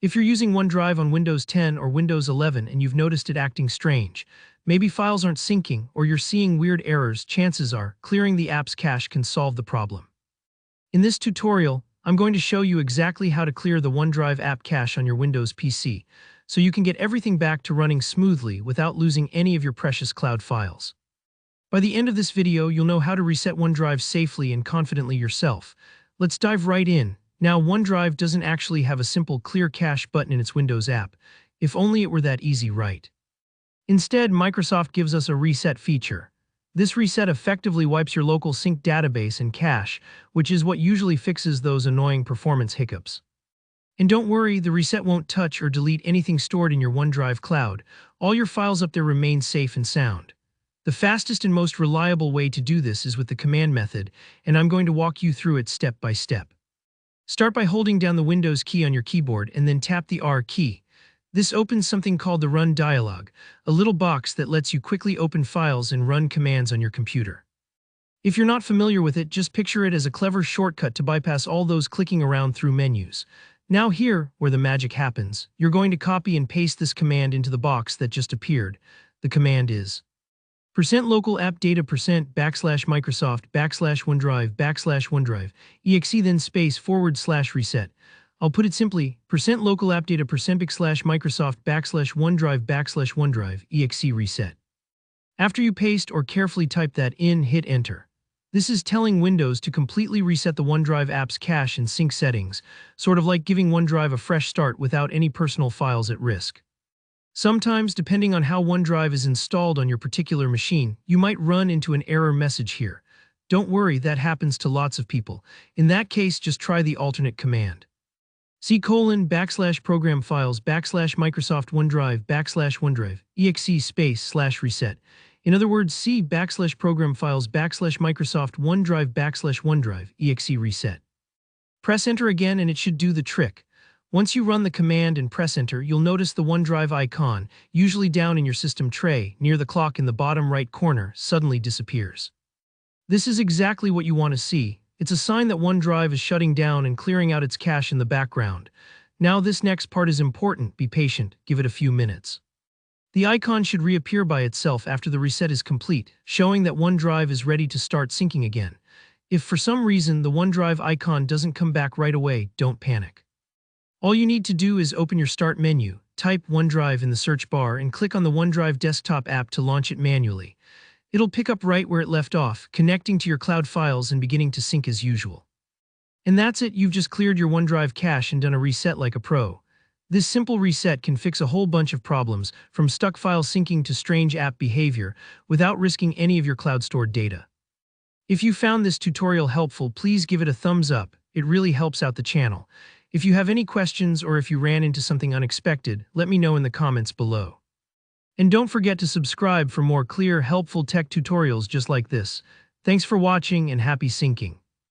If you're using OneDrive on Windows 10 or Windows 11 and you've noticed it acting strange, maybe files aren't syncing or you're seeing weird errors, chances are clearing the app's cache can solve the problem. In this tutorial, I'm going to show you exactly how to clear the OneDrive app cache on your Windows PC, so you can get everything back to running smoothly without losing any of your precious cloud files. By the end of this video, you'll know how to reset OneDrive safely and confidently yourself. Let's dive right in. Now, OneDrive doesn't actually have a simple clear cache button in its Windows app. If only it were that easy, right? Instead, Microsoft gives us a reset feature. This reset effectively wipes your local sync database and cache, which is what usually fixes those annoying performance hiccups. And don't worry, the reset won't touch or delete anything stored in your OneDrive cloud. All your files up there remain safe and sound. The fastest and most reliable way to do this is with the command method, and I'm going to walk you through it step by step. Start by holding down the Windows key on your keyboard and then tap the R key. This opens something called the Run dialog, a little box that lets you quickly open files and run commands on your computer. If you're not familiar with it, just picture it as a clever shortcut to bypass all those clicking around through menus. Now here, where the magic happens, you're going to copy and paste this command into the box that just appeared. The command is %local app data %\Microsoft \OneDrive exe then space / reset. I'll put it simply, %local app data %Microsoft \OneDrive exe reset. After you paste or carefully type that in, hit enter. This is telling Windows to completely reset the OneDrive app's cache and sync settings, sort of like giving OneDrive a fresh start without any personal files at risk. Sometimes, depending on how OneDrive is installed on your particular machine, you might run into an error message here. Don't worry, that happens to lots of people. In that case, just try the alternate command. /program files /Microsoft OneDrive /OneDrive exe space / reset. In other words, /program files /Microsoft OneDrive /OneDrive exe reset. Press enter again and it should do the trick. Once you run the command and press enter, you'll notice the OneDrive icon, usually down in your system tray, near the clock in the bottom right corner, suddenly disappears. This is exactly what you want to see. It's a sign that OneDrive is shutting down and clearing out its cache in the background. Now this next part is important. Be patient. Give it a few minutes. The icon should reappear by itself after the reset is complete, showing that OneDrive is ready to start syncing again. If for some reason the OneDrive icon doesn't come back right away, don't panic. All you need to do is open your Start menu, type OneDrive in the search bar, and click on the OneDrive desktop app to launch it manually. It'll pick up right where it left off, connecting to your cloud files and beginning to sync as usual. And that's it, you've just cleared your OneDrive cache and done a reset like a pro. This simple reset can fix a whole bunch of problems, from stuck file syncing to strange app behavior, without risking any of your cloud-stored data. If you found this tutorial helpful, please give it a thumbs up. It really helps out the channel. If you have any questions or if you ran into something unexpected, let me know in the comments below. And don't forget to subscribe for more clear, helpful tech tutorials just like this. Thanks for watching and happy syncing.